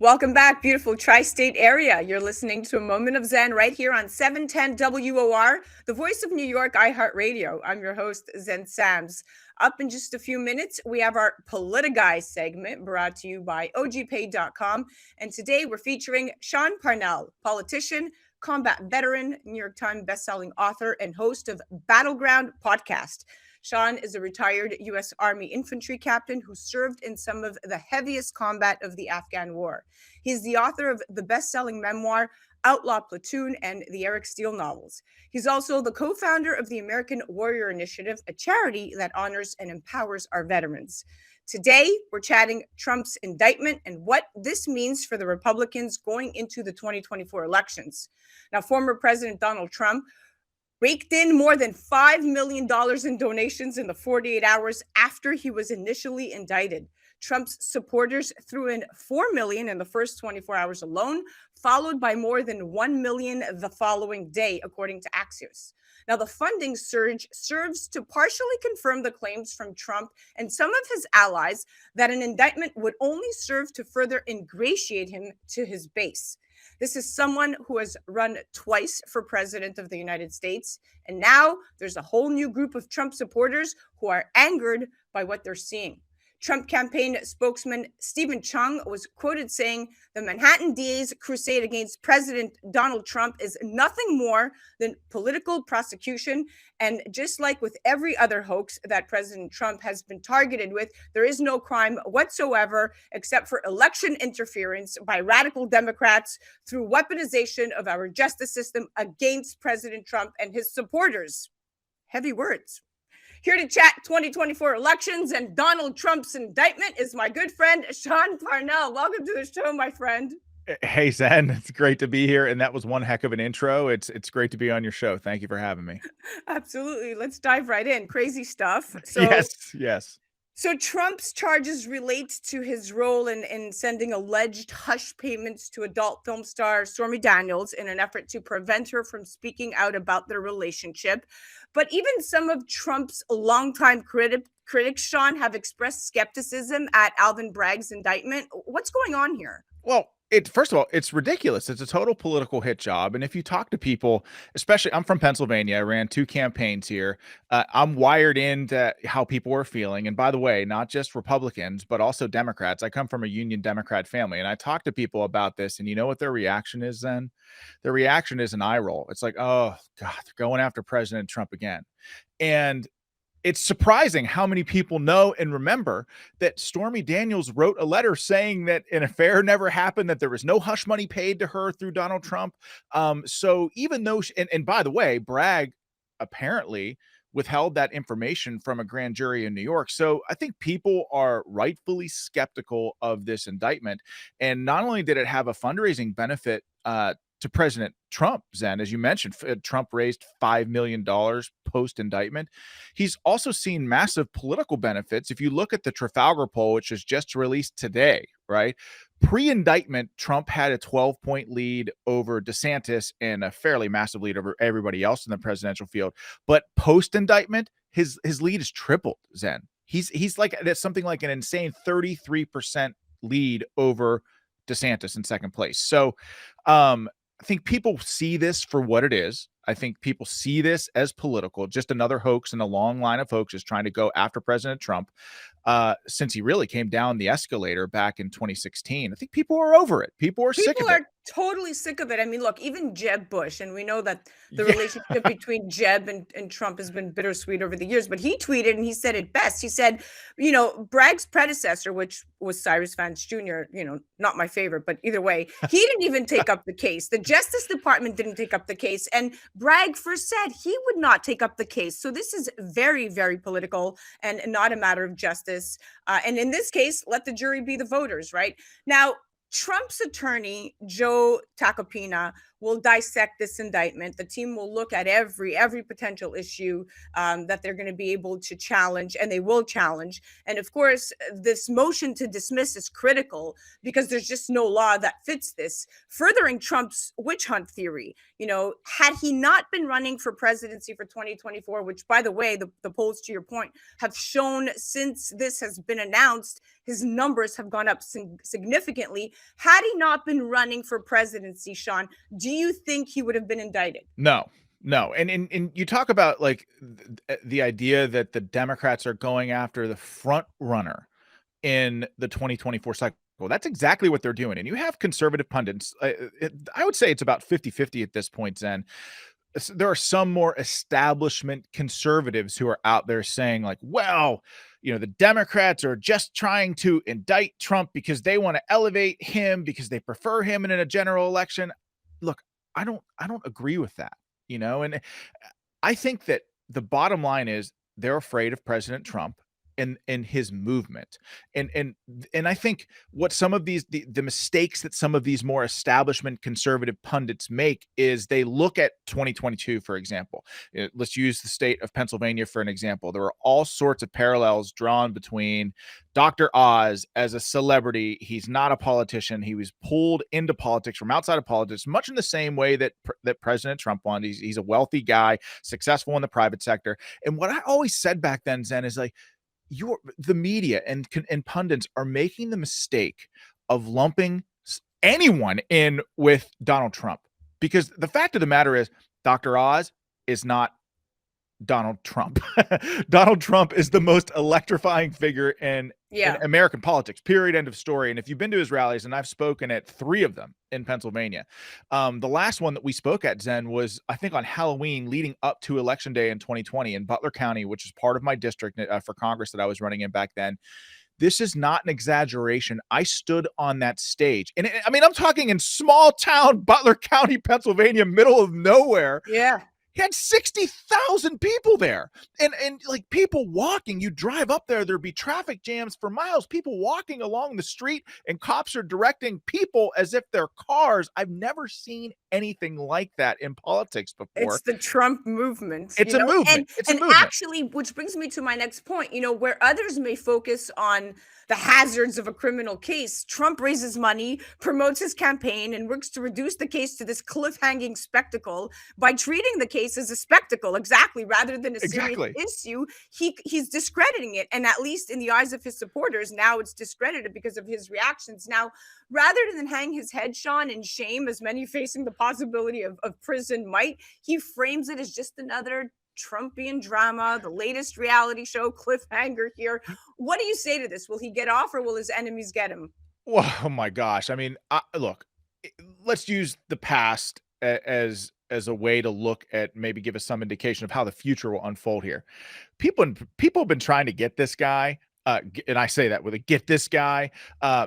Welcome back, beautiful tri-state area. You're listening to a moment of Zen right here on 710 WOR, the voice of New York, iHeartRadio. I'm your host, Zen Sams. Up in just a few minutes, we have our PoliticGuy segment brought to you by OGPay.com. And today we're featuring Sean Parnell, politician, combat veteran, New York Times bestselling author, and host of Battleground Podcast. Sean is a retired US Army Infantry Captain who served in some of the heaviest combat of the Afghan War. He's the author of the best-selling memoir, Outlaw Platoon, and the Eric Steele novels. He's also the co-founder of the American Warrior Initiative, a charity that honors and empowers our veterans. Today, we're chatting Trump's indictment and what this means for the Republicans going into the 2024 elections. Now, former President Donald Trump raked in more than $5 million in donations in the 48 hours after he was initially indicted. Trump's supporters threw in $4 million in the first 24 hours alone, followed by more than $1 million the following day, according to Axios. Now, the funding surge serves to partially confirm the claims from Trump and some of his allies that an indictment would only serve to further ingratiate him to his base. This is someone who has run twice for president of the United States. And now there's a whole new group of Trump supporters who are angered by what they're seeing. Trump campaign spokesman Stephen Chung was quoted saying the Manhattan DA's crusade against President Donald Trump is nothing more than political prosecution. And just like with every other hoax that President Trump has been targeted with, there is no crime whatsoever except for election interference by radical Democrats through weaponization of our justice system against President Trump and his supporters. Heavy words. Here to chat 2024 elections and Donald Trump's indictment is my good friend, Sean Parnell. Welcome to the show, my friend. Hey, Zen, it's great to be here. And that was one heck of an intro. It's great to be on your show. Thank you for having me. Absolutely. Let's dive right in. Crazy stuff. Yes. So Trump's charges relate to his role in sending alleged hush payments to adult film star Stormy Daniels in an effort to prevent her from speaking out about their relationship. But even some of Trump's longtime critics, Sean, have expressed skepticism at Alvin Bragg's indictment. What's going on here? Well, first of all, it's ridiculous. It's a total political hit job. And if you talk to people, especially I'm from Pennsylvania, I ran 2 campaigns here. I'm wired into how people are feeling. And by the way, not just Republicans, but also Democrats. I come from a Union Democrat family, and I talk to people about this. And you know what their reaction is then? Their reaction is an eye roll. It's like, oh, God, they're going after President Trump again. And it's surprising how many people know and remember that Stormy Daniels wrote a letter saying that an affair never happened, that there was no hush money paid to her through Donald Trump. So even though, and by the way, Bragg apparently withheld that information from a grand jury in New York. So I think people are rightfully skeptical of this indictment. And not only did it have a fundraising benefit, to President Trump, Zen, as you mentioned, Trump raised $5 million post-indictment. He's also seen massive political benefits. If you look at the Trafalgar poll, which was just released today, right? Pre-indictment, Trump had a 12-point lead over DeSantis and a fairly massive lead over everybody else in the presidential field. But post-indictment, his lead is tripled, Zen. He's like that's something like an insane 33% lead over DeSantis in second place. So I think people see this for what it is. I think people see this as political, just another hoax in a long line of hoaxes trying to go after President Trump since he really came down the escalator back in 2016. I think people are over it. People are sick of it. Totally sick of it. I mean, look, even Jeb Bush, and we know that the relationship between Jeb and Trump has been bittersweet over the years, but he tweeted and he said it best. He said, Bragg's predecessor, which was Cyrus Vance Jr., not my favorite, but either way, he didn't even take up the case. The Justice Department didn't take up the case. And Bragg first said he would not take up the case. So this is very, very political and not a matter of justice. And in this case, let the jury be the voters, right? Now, Trump's attorney, Joe Tacopina, will dissect this indictment. The team will look at every potential issue that they're going to be able to challenge, and they will challenge. And of course, this motion to dismiss is critical because there's just no law that fits this, furthering Trump's witch hunt theory. Had he not been running for presidency for 2024, which, by the way, the polls, to your point, have shown since this has been announced, his numbers have gone up significantly. Had he not been running for presidency, Sean, do you think he would have been indicted? No. And you talk about like the idea that the Democrats are going after the front runner in the 2024 cycle. That's exactly what they're doing. And you have conservative pundits. I would say it's about 50-50 at this point, Zen. There are some more establishment conservatives who are out there saying like, well, the Democrats are just trying to indict Trump because they want to elevate him because they prefer him in a general election. Look, I don't agree with that, and I think that the bottom line is they're afraid of President Trump and his movement. And I think what some of these the mistakes that some of these more establishment conservative pundits make is they look at 2022, for example. Let's use the state of Pennsylvania for an example. There are all sorts of parallels drawn between Dr. Oz as a celebrity. He's not a politician. He was pulled into politics from outside of politics, much in the same way that President Trump wanted. He's a wealthy guy, successful in the private sector. And what I always said back then, Zen, is like, the media and pundits are making the mistake of lumping anyone in with Donald Trump, because the fact of the matter is Dr. Oz is not Donald Trump. Donald Trump is the most electrifying figure in American politics, period, end of story. And if you've been to his rallies, and I've spoken at 3 of them in Pennsylvania, the last one that we spoke at, Zen, was I think on Halloween leading up to Election Day in 2020 in Butler County, which is part of my district for Congress that I was running in back then. This is not an exaggeration. I stood on that stage. And I'm talking in small town Butler County, Pennsylvania, middle of nowhere. Yeah. He had 60,000 people there, and like people walking. You drive up there, there'd be traffic jams for miles, people walking along the street, and cops are directing people as if they're cars. I've never seen anything like that in politics before. It's the Trump movement. It's a movement. And actually, which brings me to my next point, where others may focus on the hazards of a criminal case, Trump raises money, promotes his campaign, and works to reduce the case to this cliffhanging spectacle by treating the case as a spectacle, rather than a serious issue. He's discrediting it, and at least in the eyes of his supporters, now it's discredited because of his reactions. Now, rather than hang his head, Sean, in shame, as many facing the possibility of prison might, he frames it as just another Trumpian drama, the latest reality show cliffhanger here. What do you say to this? Will he get off, or will his enemies get him? Well, oh my gosh. Look, let's use the past as a way to look at, maybe give us some indication of how the future will unfold here. People have been trying to get this guy. And I say that with a get this guy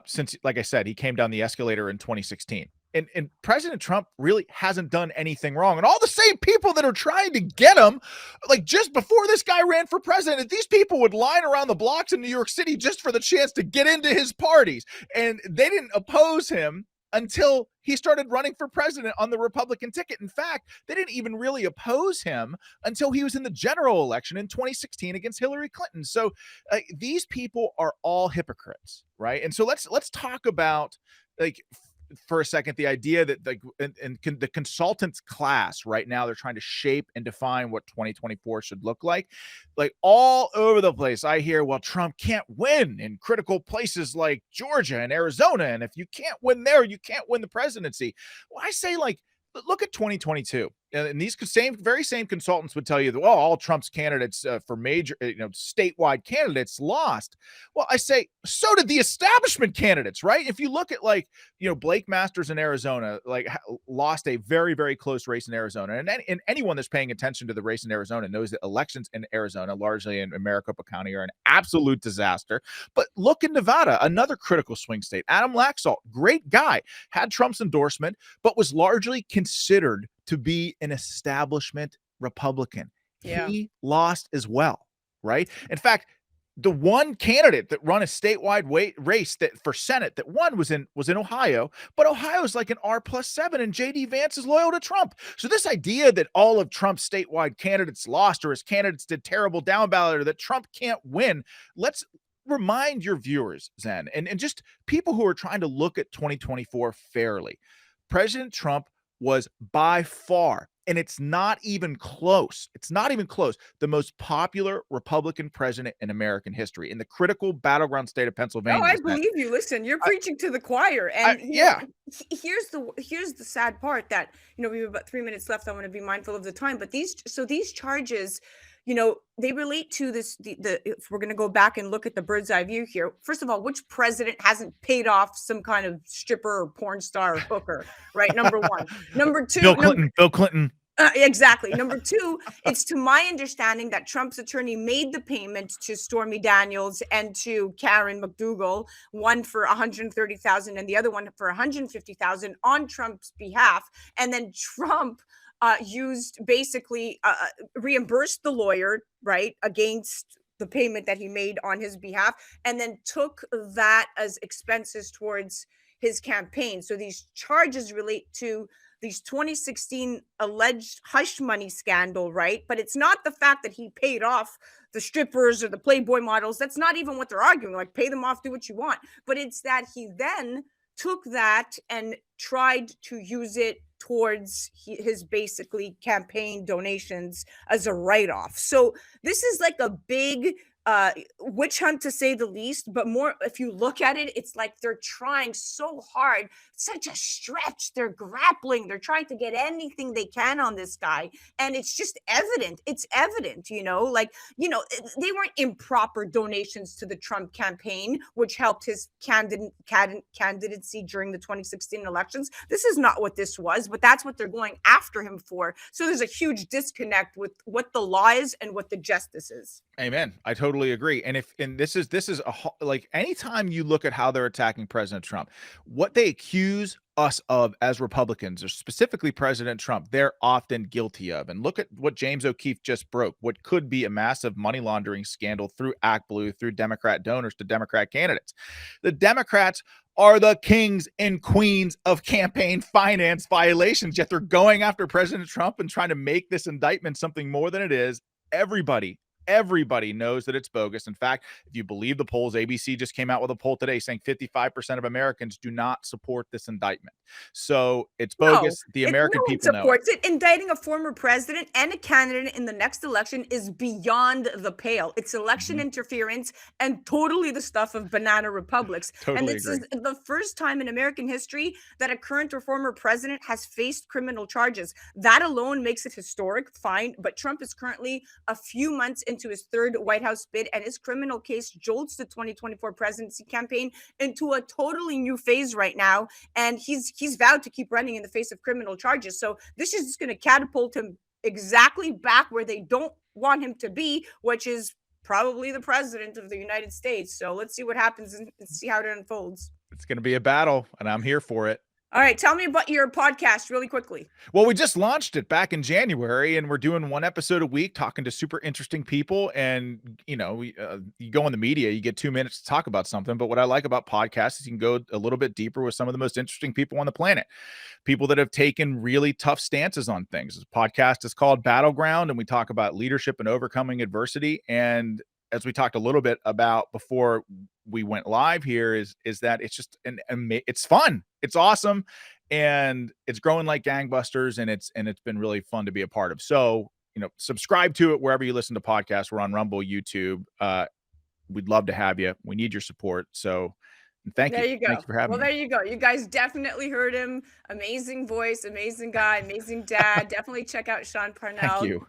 since, like I said, he came down the escalator in 2016. And President Trump really hasn't done anything wrong. And all the same people that are trying to get him, like just before this guy ran for president, these people would line around the blocks in New York City just for the chance to get into his parties. And they didn't oppose him until he started running for president on the Republican ticket. In fact, they didn't even really oppose him until he was in the general election in 2016 against Hillary Clinton. So these people are all hypocrites, right? And so let's talk about, like, for a second, the idea that the consultants class right now, they're trying to shape and define what 2024 should look like all over the place. I hear, well, Trump can't win in critical places like Georgia and Arizona, and if you can't win there, you can't win the presidency. Well, I say, like, look at 2022, and these very same consultants would tell you that, well, all Trump's candidates for major, statewide candidates lost. Well, I say, so did the establishment candidates, right? If you look at, like, Blake Masters in Arizona, like, lost a very, very close race in Arizona. And anyone that's paying attention to the race in Arizona knows that elections in Arizona, largely in Maricopa County, are an absolute disaster. But look in Nevada, another critical swing state. Adam Laxalt, great guy, had Trump's endorsement, but was largely considered to be an establishment Republican. Yeah. He lost as well, right? In fact, the one candidate that run a statewide race that for Senate that won was in Ohio, but Ohio's like an R+7, and JD Vance is loyal to Trump. So this idea that all of Trump's statewide candidates lost, or his candidates did terrible down ballot, or that Trump can't win, let's remind your viewers, Zen, and just people who are trying to look at 2024 fairly. President Trump was by far, and it's not even close, the most popular Republican president in American history, in the critical battleground state of Pennsylvania. Oh, I believe you. Listen, you're preaching to the choir. And here's the sad part that, we have about 3 minutes left. I want to be mindful of the time. But these charges, they relate to this. If we're going to go back and look at the bird's eye view here, first of all, which president hasn't paid off some kind of stripper or porn star or hooker, right? Number one. Number two, Bill Clinton. Exactly. Number two, it's to my understanding that Trump's attorney made the payment to Stormy Daniels and to Karen McDougal, one for $130,000 and the other one for $150,000 on Trump's behalf. And then Trump used basically reimbursed the lawyer, right, against the payment that he made on his behalf, and then took that as expenses towards his campaign. So these charges relate to these 2016 alleged hush money scandal, right? But it's not the fact that he paid off the strippers or the Playboy models. That's not even what they're arguing. Like, pay them off, do what you want. But it's that he then took that and tried to use it towards his basically campaign donations as a write-off. So this is like a big witch hunt, to say the least. But more, if you look at it, it's like they're trying so hard, such a stretch. They're grappling, they're trying to get anything they can on this guy, and it's just evident. It's evident, they weren't improper donations to the Trump campaign, which helped his candidacy during the 2016 elections. This is not what this was, but that's what they're going after him for. So there's a huge disconnect with what the law is and what the justice is. Amen. I totally agree. And this is like, anytime you look at how they're attacking President Trump, what they accuse us of as Republicans, or specifically President Trump, they're often guilty of. And look at what James O'Keefe just broke, what could be a massive money laundering scandal through ActBlue, through Democrat donors to Democrat candidates. The Democrats are the kings and queens of campaign finance violations, yet they're going after President Trump and trying to make this indictment something more than it is. Everybody knows that it's bogus. In fact, if you believe the polls, ABC just came out with a poll today saying 55% of Americans do not support this indictment. So it's bogus. The American people supports it. Indicting a former president and a candidate in the next election is beyond the pale. It's election interference and totally the stuff of banana republics. And this is the first time in American history that a current or former president has faced criminal charges. That alone makes it historic, fine. But Trump is currently a few months into his third White House bid, and his criminal case jolts the 2024 presidency campaign into a totally new phase right now. And he's vowed to keep running in the face of criminal charges. So this is just going to catapult him exactly back where they don't want him to be, which is probably the president of the United States. So let's see what happens and see how it unfolds. It's going to be a battle, and I'm here for it. All right, tell me about your podcast really quickly. Well, we just launched it back in January, and we're doing one episode a week, talking to super interesting people. And, you go in the media, you get 2 minutes to talk about something. But what I like about podcasts is you can go a little bit deeper with some of the most interesting people on the planet, people that have taken really tough stances on things. This podcast is called Battleground, and we talk about leadership and overcoming adversity. And as we talked a little bit about before we went live here, is that it's just it's fun, it's awesome, and it's growing like gangbusters, and it's been really fun to be a part of. So, subscribe to it wherever you listen to podcasts. We're on Rumble, YouTube. We'd love to have you. We need your support. So thank you. There you go. Thank you for having me. Well, there you go. You guys definitely heard him. Amazing voice, amazing guy, amazing dad. Definitely check out Sean Parnell. Thank you.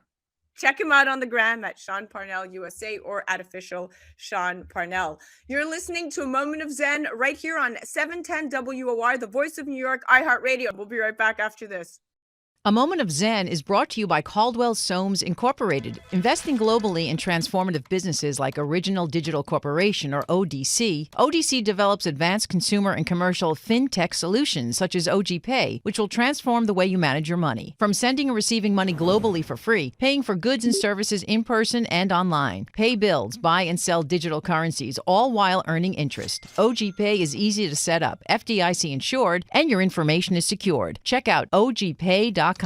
Check him out on the gram at Sean Parnell USA or at official Sean Parnell. You're listening to A Moment of Zen right here on 710 WOR, the voice of New York, iHeartRadio. We'll be right back after this. A Moment of Zen is brought to you by Caldwell Soames Incorporated, investing globally in transformative businesses like Original Digital Corporation, or ODC. ODC develops advanced consumer and commercial fintech solutions such as OG Pay, which will transform the way you manage your money. From sending and receiving money globally for free, paying for goods and services in person and online, pay bills, buy and sell digital currencies, all while earning interest. OG Pay is easy to set up, FDIC insured, and your information is secured. Check out ogpay.com.